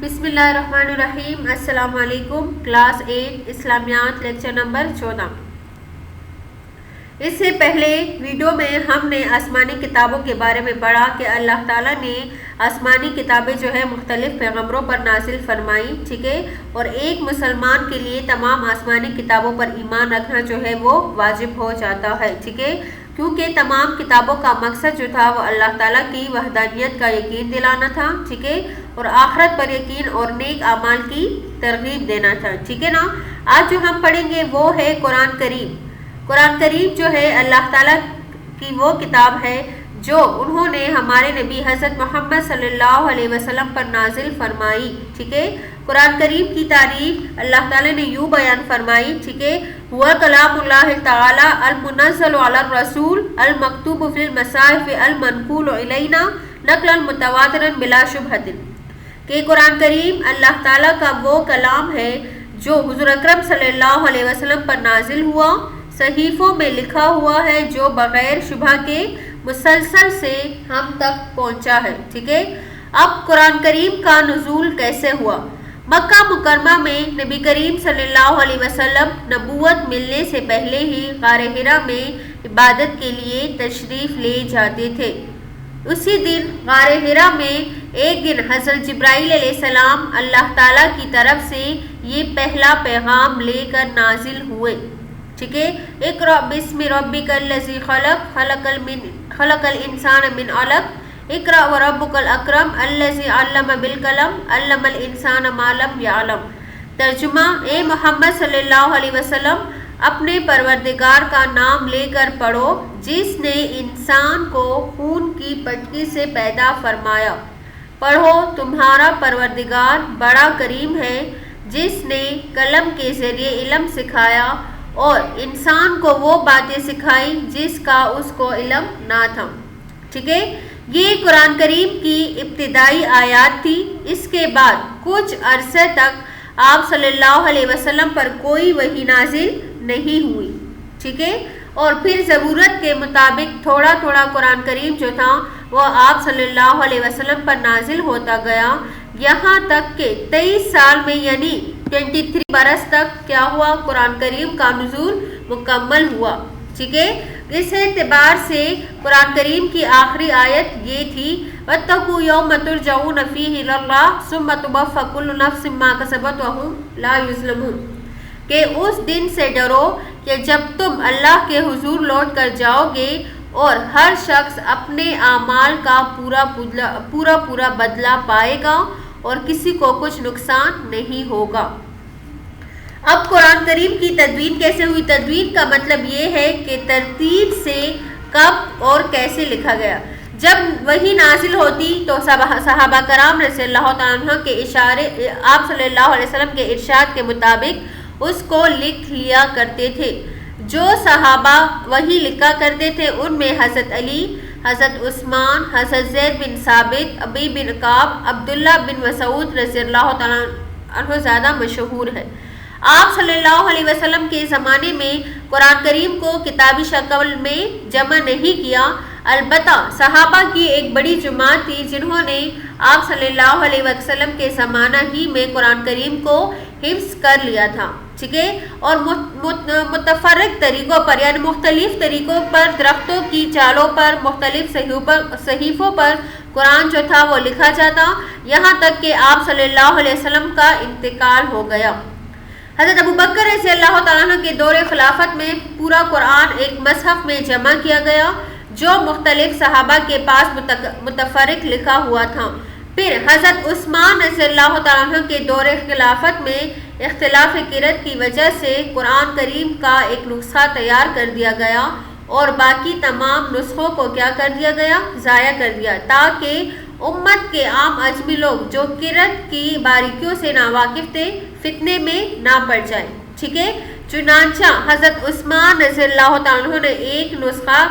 بسم اللہ الرحمن الرحیم۔ السلام علیکم۔ کلاس 8 اسلامیات لیکچر نمبر 14۔ اس سے پہلے ویڈیو میں ہم نے آسمانی کتابوں کے بارے میں پڑھا کہ اللہ تعالیٰ نے آسمانی کتابیں جو ہے مختلف پیغمبروں پر نازل فرمائی، ٹھیک ہے، اور ایک مسلمان کے لیے تمام آسمانی کتابوں پر ایمان رکھنا جو ہے وہ واجب ہو جاتا ہے، ٹھیک ہے، کیونکہ تمام کتابوں کا مقصد جو تھا وہ اللہ تعالیٰ کی وحدانیت کا یقین دلانا تھا، ٹھیک ہے، اور آخرت پر یقین اور نیک اعمال کی ترغیب دینا تھا، ٹھیک ہے نا۔ آج جو ہم پڑھیں گے وہ ہے قرآن کریم۔ قرآن کریم جو ہے اللہ تعالیٰ کی وہ کتاب ہے جو انہوں نے ہمارے نبی حضرت محمد صلی اللہ علیہ وسلم پر نازل فرمائی، ٹھیک ہے۔ قرآن کریم کی تعریف اللہ تعالیٰ نے یوں بیان فرمائی، ٹھیک ہے، ہوا کلام اللہ تعالیٰ المنزل علی الرسول المکتوب فی المصاحف المنقول الینا نقلا متواترا بلا شبہۃ، کہ قرآن کریم اللہ تعالیٰ کا وہ کلام ہے جو حضور اکرم صلی اللہ علیہ وسلم پر نازل ہوا، صحیفوں میں لکھا ہوا ہے، جو بغیر شبہ کے مسلسل سے ہم تک پہنچا ہے، ٹھیک ہے۔ اب قرآن کریم کا نزول کیسے ہوا؟ مکہ مکرمہ میں نبی کریم صلی اللہ علیہ وسلم نبوت ملنے سے پہلے ہی غار حرا میں عبادت کے لیے تشریف لے جاتے تھے۔ اسی دن غار حرا میں ایک دن حضرت جبرائیل علیہ السلام اللہ تعالیٰ کی طرف سے یہ پہلا پیغام لے کر نازل ہوئے، ٹھیک ہے۔ اقرأ بسم ربک الذی خلق خلق الانسان من علق اقرأ وربک الاکرم الذی علم بالقلم علم الانسان ما لم یعلم۔ ترجمہ: اے محمد صلی اللہ علیہ وسلم، اپنے پروردگار کا نام لے کر پڑھو جس نے انسان کو خون کی پٹکی سے پیدا فرمایا۔ پڑھو، تمہارا پروردگار بڑا کریم ہے جس نے قلم کے ذریعے علم سکھایا اور انسان کو وہ باتیں سکھائی جس کا اس کو علم نہ تھا، ٹھیک ہے۔ یہ قرآن کریم کی ابتدائی آیات تھی۔ اس کے بعد کچھ عرصے تک آپ صلی اللہ علیہ وسلم پر کوئی وحی نازل نہیں ہوئی، ٹھیک ہے، اور پھر ضرورت کے مطابق تھوڑا تھوڑا قرآن کریم جو تھا وہ آپ صلی اللہ علیہ وسلم پر نازل ہوتا گیا، یہاں تک کہ 23 سال میں یعنی 23 برس تک کیا ہوا؟ قرآن کریم کا نزول مکمل ہوا، ٹھیک ہے۔ اس اعتبار سے قرآن کریم کی آخری آیت یہ تھی، وَاتَّقُوا يَوْمَ تُرْجَعُونَ فِيهِ إِلَى اللَّهِ ثُمَّ تُوَفَّى كُلُّ نَفْسٍ مَا كَسَبَتْ وَهُمْ لَا يُظْلَمُونَ، کہ اس دن سے ڈرو کہ جب تم اللہ کے حضور لوٹ کر جاؤ گے اور ہر شخص اپنے اعمال کا پورا بدلہ پائے گا اور کسی کو کچھ نقصان نہیں ہوگا۔ اب قرآن کریم کی تدوین کیسے ہوئی؟ تدوین کا مطلب یہ ہے کہ ترتیب سے کب اور کیسے لکھا گیا۔ جب وحی نازل ہوتی تو صحابہ کرام رضی اللہ تعالیٰ عنہ کے اشارے، آپ صلی اللہ علیہ وسلم کے ارشاد کے مطابق اس کو لکھ لیا کرتے تھے۔ جو صحابہ وحی لکھا کرتے تھے ان میں حضرت علی، حضرت عثمان، حضرت زید بن ثابت، ابی بن کعب، عبداللہ بن مسعود رضی اللہ تعالیٰ عنہ زیادہ مشہور ہے۔ آپ صلی اللہ علیہ وسلم کے زمانے میں قرآن کریم کو کتابی شکل میں جمع نہیں کیا، البتہ صحابہ کی ایک بڑی جماعت تھی جنہوں نے آپ صلی اللہ علیہ وسلم کے زمانہ ہی میں قرآن کریم کو حفظ کر لیا تھا، ٹھیک ہے، اور متفرق طریقوں پر یعنی مختلف طریقوں پر، درختوں کی چالوں پر، مختلف صحیفوں پر قرآن جو تھا وہ لکھا جاتا، یہاں تک کہ آپ صلی اللہ علیہ وسلم کا انتقال ہو گیا۔ حضرت ابو بکر رضی اللہ تعالیٰ عنہ کے دور خلافت میں پورا قرآن ایک مصحف میں جمع کیا گیا جو مختلف صحابہ کے پاس متفرق لکھا ہوا تھا۔ پھر حضرت عثمان رضی اللہ تعالیٰ عنہ کے دور خلافت میں اختلاف قرأت کی وجہ سے قرآن کریم کا ایک نسخہ تیار کر دیا گیا اور باقی تمام نسخوں کو کیا کر دیا گیا؟ ضائع کر دیا، تاکہ امت کے عام اجمی لوگ جو قرأت کی باریکیوں سے ناواقف تھے فتنے میں نہ پڑ جائیں، ٹھیک ہے۔ چنانچہ حضرت عثمان رضی اللہ تعالیٰ عنہ نے ایک نسخہ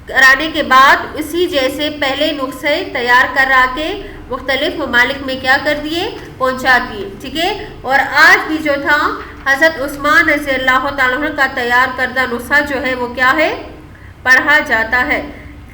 کرانے کے بعد اسی جیسے پہلے نسخے تیار کرا کے مختلف ممالک میں کیا کر دیے؟ پہنچا دیے، ٹھیک ہے۔ اور آج بھی جو تھا حضرت عثمان رضی اللہ تعالیٰ عنہ کا تیار کردہ نسخہ جو ہے وہ کیا ہے؟ پڑھا جاتا ہے،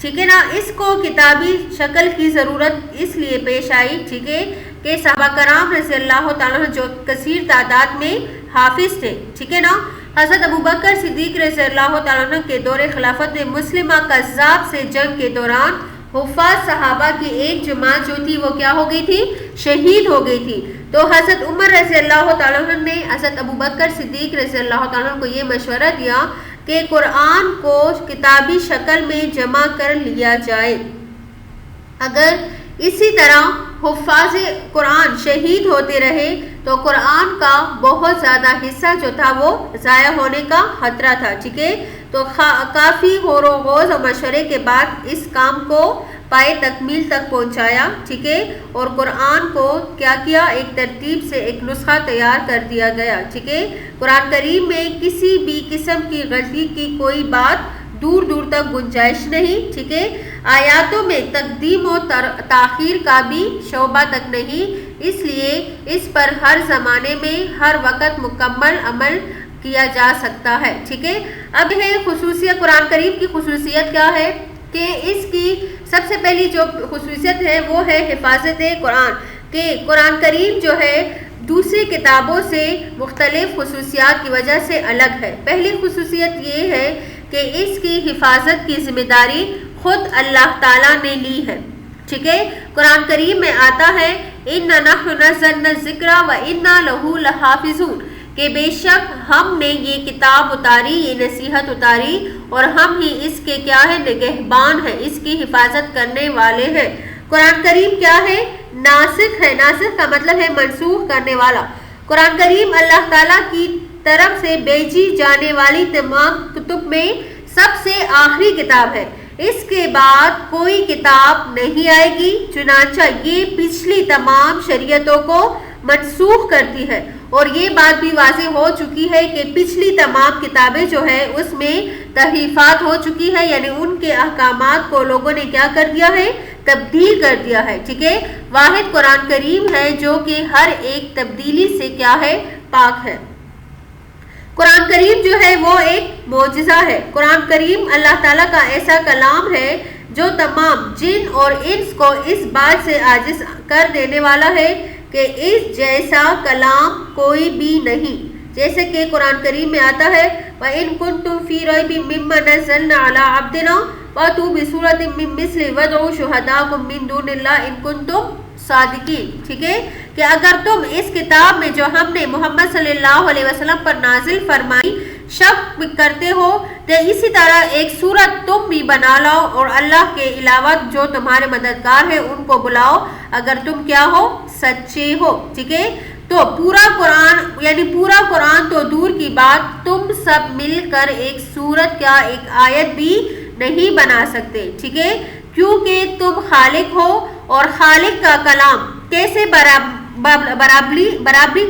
ٹھیک ہے نا۔ اس کو کتابی شکل کی ضرورت اس لیے پیش آئی، ٹھیک ہے، کہ صحابہ کرام رضی اللہ تعالیٰ عنہ جو کثیر تعداد میں حافظ تھے، ٹھیک ہے نا۔ حضرت ابوبکر صدیق رضی اللہ تعالیٰ عنہ کے دور خلافت میں مسلمہ کذاب سے جنگ کے دوران حفاظ صحابہ کی ایک جماعت جو تھی وہ کیا ہو گئی تھی؟ شہید ہو گئی تھی۔ تو حضرت عمر رضی اللہ تعالیٰ عنہ نے حضرت ابوبکر صدیق رضی اللہ تعالیٰ عنہ کو یہ مشورہ دیا کہ قرآن کو کتابی شکل میں جمع کر لیا جائے۔ اگر اسی طرح حفاظ قرآن شہید ہوتے رہے تو قرآن کا بہت زیادہ حصہ جو تھا وہ ضائع ہونے کا خطرہ تھا، ٹھیک ہے۔ تو کافی غور و خوض اور مشورے کے بعد اس کام کو پائے تکمیل تک پہنچایا، ٹھیک ہے، اور قرآن کو کیا کیا؟ ایک ترتیب سے ایک نسخہ تیار کر دیا گیا، ٹھیک ہے۔ قرآن کریم میں کسی بھی قسم کی غلطی کی کوئی بات دور دور تک گنجائش نہیں، ٹھیک ہے۔ آیاتوں میں تقدیم و تاخیر کا بھی شعبہ تک نہیں، اس لیے اس پر ہر زمانے میں ہر وقت مکمل عمل کیا جا سکتا ہے، ٹھیک ہے۔ اب ہے خصوصیت قرآن کریم کی خصوصیت کیا ہے کہ اس کی سب سے پہلی جو خصوصیت ہے وہ ہے حفاظت قرآن، کہ قرآن کریم جو ہے دوسری کتابوں سے مختلف خصوصیات کی وجہ سے الگ ہے۔ پہلی خصوصیت یہ ہے کہ اس کی حفاظت کی ذمہ داری خود اللہ تعالیٰ نے لی ہے، ٹھیک ہے۔ قرآن کریم میں آتا ہے اِنَّا نَحْنُ نَزَّلْنَا الذِّكْرَ وَإِنَّا لَهُ لَحَافِظُونَ، کہ بے شک ہم نے یہ کتاب اتاری، یہ نصیحت اتاری، اور ہم ہی اس کے کیا ہے؟ نگہبان ہیں، اس کی حفاظت کرنے والے ہیں۔ قرآن کریم کیا ہے؟ ناسخ ہے۔ ناسخ کا مطلب ہے منسوخ کرنے والا۔ قرآن کریم اللہ تعالیٰ کی طرف سے بھیجی جانے والی تمام کتب میں سب سے آخری کتاب ہے، اس کے بعد کوئی کتاب نہیں آئے گی، چنانچہ یہ پچھلی تمام شریعتوں کو منسوخ کرتی ہے، اور یہ بات بھی واضح ہو چکی ہے کہ پچھلی تمام کتابیں جو ہے اس میں تحریفات ہو چکی ہے، یعنی ان کے احکامات کو لوگوں نے کیا کر دیا ہے؟ تبدیل کر دیا ہے، ٹھیک ہے۔ واحد قرآن کریم ہے جو کہ ہر ایک تبدیلی سے کیا ہے؟ پاک ہے۔ قرآن کریم جو ہے وہ ایک معجزہ ہے۔ قرآن کریم اللہ تعالیٰ کا ایسا کلام ہے جو تمام جن اور انس کو اس بات سے عاجز کر دینے والا ہے کہ اس جیسا کلام کوئی بھی نہیں، جیسے کہ قرآن کریم میں آتا ہے وَإِن كُنتُم فِي رَيْبٍ مِّمَّا نَزَّلْنَا عَلَىٰ عَبْدِنَا فَأْتُوا بِسُورَةٍ مِّن مِّثْلِهِ وَادْعُوا شُهَدَاءَكُم مِّن دُونِ اللَّهِ إِن كُنتُم صادقین، ٹھیک ہے، کہ اگر تم اس کتاب میں جو ہم نے محمد صلی اللہ علیہ وسلم پر نازل فرمائی شک کرتے ہو تو اسی طرح ایک سورت تم بھی بنا لاؤ اور اللہ کے علاوہ جو تمہارے مددگار ہیں ان کو بلاؤ اگر تم کیا ہو؟ سچے ہو، ٹھیک ہے۔ تو پورا قرآن، یعنی پورا قرآن تو دور کی بات، تم سب مل کر ایک سورت کیا ایک آیت بھی نہیں بنا سکتے، ٹھیک ہے، کیونکہ تم خالق ہو اور خالق کا کلام کیسے برابری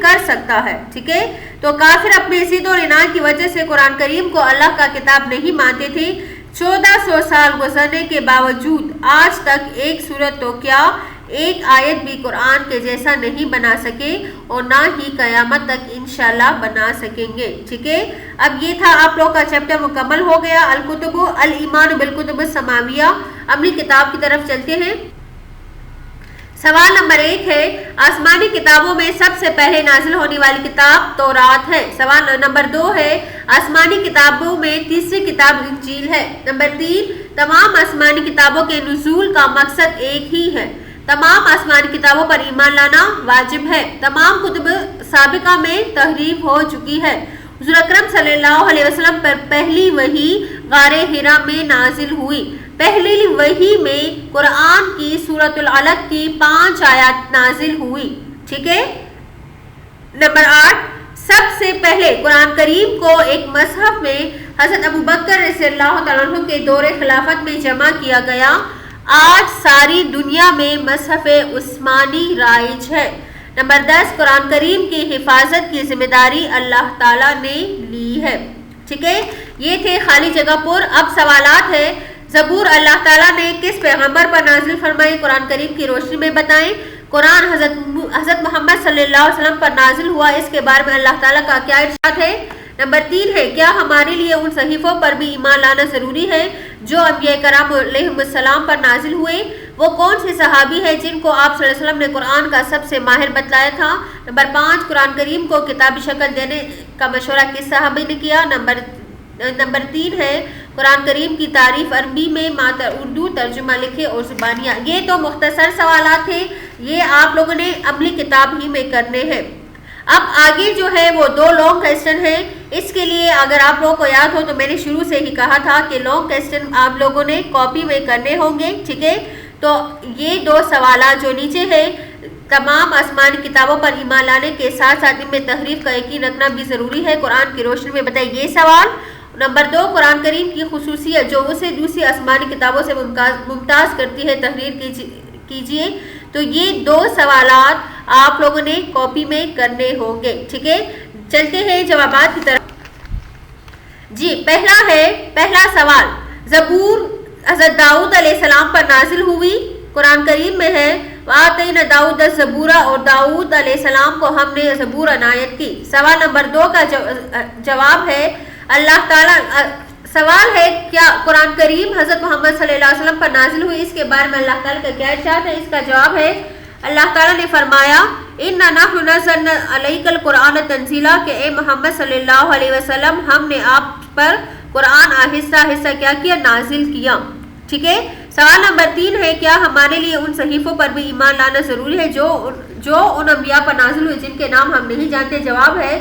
کر سکتا ہے، ٹھیک ہے۔ تو کافر اپنے ضد اور عناد کی وجہ سے قرآن کریم کو اللہ کا کتاب نہیں مانتے تھے۔ 1400 سال گزرنے کے باوجود آج تک ایک سورت تو کیا ایک آیت بھی قرآن کے جیسا نہیں بنا سکے اور نہ ہی قیامت تک انشاءاللہ بنا سکیں گے، ٹھیک ہے۔ اب یہ تھا آپ لوگ کا چیپٹر مکمل ہو گیا، الکتب الایمان بالکتب السماویہ۔ اگلی کتاب کی طرف چلتے ہیں۔ سوال نمبر 1 ہے آسمانی کتابوں میں سب سے پہلے نازل ہونے والی کتاب تورات ہے۔ سوال نمبر 2 ہے آسمانی کتابوں میں تیسری کتاب انجیل ہے۔ نمبر 3 تمام آسمانی کتابوں کے نزول کا مقصد ایک ہی ہے۔ تمام آسمانی کتابوں پر ایمان لانا واجب ہے۔ تمام کتب سابقہ میں تحریف ہو چکی ہے۔ حضور اکرم صلی اللہ علیہ وسلم پر پہلی وحی غار حرا میں نازل ہوئی۔ پہلی وحی میں قرآن کی سورۃ العلق کی 5 آیات نازل ہوئی، ٹھیک ہے۔ نمبر 8 سب سے پہلے قرآن کریم کو ایک مصحف میں حضرت ابوبکر رضی اللہ تعالیٰ عنہ کے دور خلافت میں جمع کیا گیا۔ آج ساری دنیا میں مصحف عثمانی رائج ہے۔ نمبر 10 قرآن کریم کی حفاظت کی ذمہ داری اللہ تعالیٰ نے لی ہے، ٹھیک ہے۔ یہ تھے خالی جگہ پر۔ اب سوالات ہے زبور اللہ تعالیٰ نے کس پیغمبر پر نازل فرمائی؟ قرآن کریم کی روشنی میں بتائیں۔ قرآن حضرت محمد صلی اللہ علیہ وسلم پر نازل ہوا، اس کے بارے میں اللہ تعالیٰ کا کیا ارشاد ہے؟ نمبر 3 ہے کیا ہمارے لیے ان صحیفوں پر بھی ایمان لانا ضروری ہے جو انبیاء کرام علیہم السلام پر نازل ہوئے؟ وہ کون سے صحابی ہے جن کو آپ صلی اللہ علیہ وسلم نے قرآن کا سب سے ماہر بتلایا تھا؟ نمبر 5، قرآن کریم کو کتابی شکل دینے کا مشورہ کس صحابی نے کیا؟ نمبر 3 ہے قرآن کریم کی تعریف عربی میں ماتر اردو ترجمہ لکھے اور زبانیہ۔ یہ تو مختصر سوالات تھے، یہ آپ لوگوں نے عملی کتاب ہی میں کرنے ہیں۔ اب آگے جو ہے وہ 2 لانگ کویسچن ہیں۔ اس کے لیے اگر آپ لوگوں کو یاد ہو تو میں نے شروع سے ہی کہا تھا کہ لانگ کویسچن آپ لوگوں نے کاپی میں کرنے ہوں گے، ٹھیک ہے؟ تو یہ 2 سوالات جو نیچے ہیں، تمام آسمانی کتابوں پر ایمان لانے کے ساتھ ساتھ ان میں تحریف کا یقین رکھنا بھی ضروری ہے، قرآن کی روشنی میں بتائیے یہ سوال۔ نمبر 2، قرآن کریم کی خصوصیت جو اسے دوسری آسمانی کتابوں سے ممتاز کرتی ہے تحریر کیجیے۔ تو یہ 2 سوالات آپ لوگوں نے کاپی میں کرنے ہوں گے، ٹھیک ہے؟ چلتے ہیں جوابات کی طرف۔ جی پہلا سوال، زبور حضرت داؤد علیہ السلام پر نازل ہوئی؟ قرآن کریم میں ہے وَآتَيْنَا دَاؤُدَ الزَّبُورَ، اور داؤد علیہ السلام کو ہم نے زبور عنایت کی۔ سوال نمبر 2 کا جواب ہے اللہ تعالیٰ، سوال ہے کیا قرآن کریم حضرت محمد صلی اللہ علیہ وسلم پر نازل ہوئی؟ اس کے بارے میں اللہ تعالیٰ کا کیا ارشاد ہے؟ اس کا جواب ہے اللہ تعالیٰ نے فرمایا اِنَّا نَحْنُ نَزَّلْنَا عَلَيْكَ الْقُرْآنَ تَنزِيلًا، کہ اے محمد صلی اللہ علیہ وسلم ہم نے آپ پر قرآن آہستہ آہستہ کیا کیا؟ نازل کیا، ٹھیک ہے؟ سوال نمبر 3 ہے کیا ہمارے لیے ان صحیفوں پر بھی ایمان لانا ضروری ہے جو ان انبیاء پر نازل ہوئے جن کے نام ہم نہیں جانتے؟ جواب ہے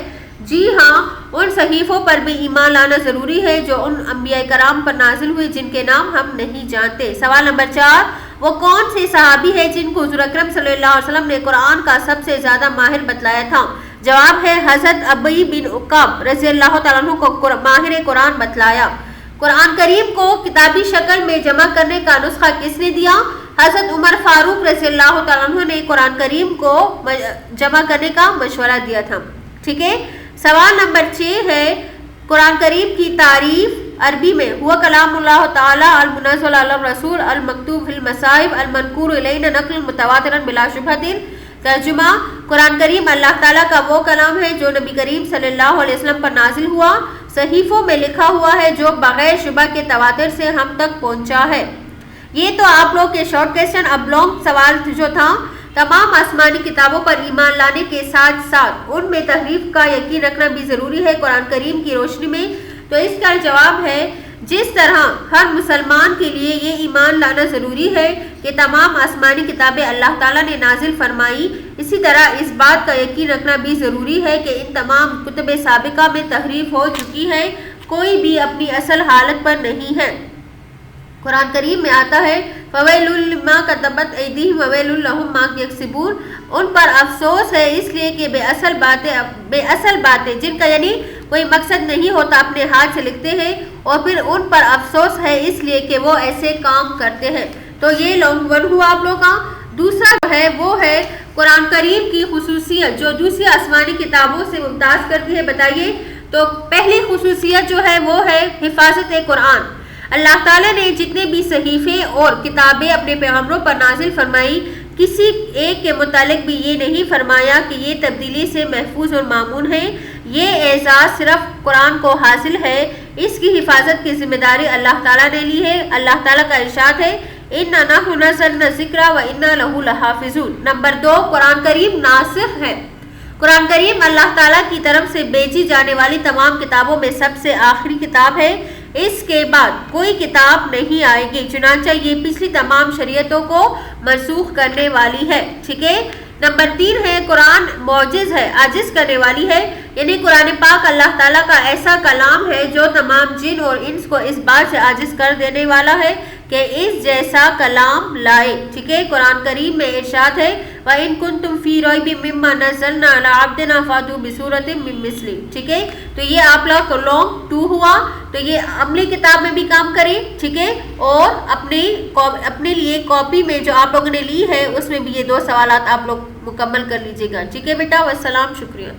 جی ہاں، ان صحیفوں پر بھی ایمان لانا ضروری ہے جو ان انبیاء کرام پر نازل ہوئے جن کے نام ہم نہیں جانتے۔ سوال نمبر 4، وہ کون سے صحابی ہے جن کو حضور اکرم صلی اللہ علیہ وسلم نے قرآن کا سب سے زیادہ ماہر بتلایا تھا؟ جواب ہے حضرت ابی بن عقاب رضی اللہ تعالیٰ عنہ کو ماہر قرآن بتلایا۔ قرآن کریم کو کتابی شکل میں جمع کرنے کا نسخہ کس نے دیا؟ حضرت عمر فاروق رضی اللہ تعالیٰ عنہ نے قرآن کریم کو جمع کرنے کا مشورہ دیا تھا، ٹھیک ہے؟ سوال نمبر 6 ہے قرآن کریم کی تعریف عربی میں ہوا کلام اللہ تعالیٰ المنزل علی الرسول المکتوب فی المصاحف المنقول الینا نقل متواترا بلا شبہۃ۔ ترجمہ، قرآن کریم اللہ تعالیٰ کا وہ کلام ہے جو نبی کریم صلی اللہ علیہ وسلم پر نازل ہوا، صحیفوں میں لکھا ہوا ہے جو بغیر شبہ کے تواتر سے ہم تک پہنچا ہے۔ یہ تو آپ لوگ کے شارٹ کویسچن۔ اب لانگ سوال جو تھا، تمام آسمانی کتابوں پر ایمان لانے کے ساتھ ساتھ ان میں تحریف کا یقین رکھنا بھی ضروری ہے قرآن کریم کی روشنی میں۔ تو اس کا جواب ہے جس طرح ہر مسلمان کے لیے یہ ایمان لانا ضروری ہے کہ تمام آسمانی کتابیں اللہ تعالیٰ نے نازل فرمائی، اسی طرح اس بات کا یقین رکھنا بھی ضروری ہے کہ ان تمام کتب سابقہ میں تحریف ہو چکی ہے، کوئی بھی اپنی اصل حالت پر نہیں ہے۔ قرآن کریم میں آتا ہے فَوَيْلٌ لِّمَّا كَتَبَتْ أَيْدِيهِمْ وَوَيْلٌ لَّهُم مَّا يَكْسِبُونَ، ان پر افسوس ہے اس لیے کہ بے اصل باتیں جن کا یعنی کوئی مقصد نہیں ہوتا اپنے ہاتھ سے لکھتے ہیں، اور پھر ان پر افسوس ہے اس لیے کہ وہ ایسے کام کرتے ہیں۔ تو یہ لانگ 1 ہوا آپ لوگوں کا۔ دوسرا جو ہے وہ ہے قرآن کریم کی خصوصیت جو دوسری آسمانی کتابوں سے ممتاز کرتی ہے، بتائیے۔ تو پہلی خصوصیت جو ہے وہ ہے حفاظت قرآن۔ اللہ تعالیٰ نے جتنے بھی صحیفے اور کتابیں اپنے پیغمبروں پر نازل فرمائی، کسی ایک کے متعلق بھی یہ نہیں فرمایا کہ یہ تبدیلی سے محفوظ اور مامون ہے۔ یہ اعزاز صرف قرآن کو حاصل ہے، اس کی حفاظت کی ذمہ داری اللہ تعالیٰ نے لی ہے۔ اللہ تعالیٰ کا ارشاد ہے اِنَّا نَحْنُ نَزَّلْنَا الذِّكْرَ وَإِنَّا لَهُ لَحَافِظُونَ۔ نمبر 2، قرآن کریم ناسخ ہے۔ قرآن کریم اللہ تعالیٰ کی طرف سے بھیجی جانے والی تمام کتابوں میں سب سے آخری کتاب ہے، اس کے بعد کوئی کتاب نہیں آئے گی، چنانچہ یہ پچھلی تمام شریعتوں کو منسوخ کرنے والی ہے، ٹھیک ہے۔ نمبر 3 ہے قرآن معجز ہے، عاجز کرنے والی ہے، یعنی قرآن پاک اللہ تعالیٰ کا ایسا کلام ہے جو تمام جن اور انس کو اس بات سے عاجز کر دینے والا ہے کہ اس جیسا کلام لائے، ٹھیک ہے۔ قرآن کریم میں ارشاد ہے وَإِن كُنتُمْ فِي رَيْبٍ مِّمَّا نَزَّلْنَا عَلَىٰ عَبْدِنَا فَأْتُوا بِسُورَةٍ مِّن مِّثْلِهِ، ٹھیک ہے۔ تو یہ آپ لوگ لانگ 2 ہوا۔ تو یہ عملی کتاب میں بھی کام کریں، ٹھیک ہے، اور اپنے لیے کاپی میں جو آپ لوگوں نے لی ہے اس میں بھی یہ 2 سوالات آپ لوگ مکمل کر لیجیے گا، ٹھیک ہے بیٹا۔ والسلام، شکریہ۔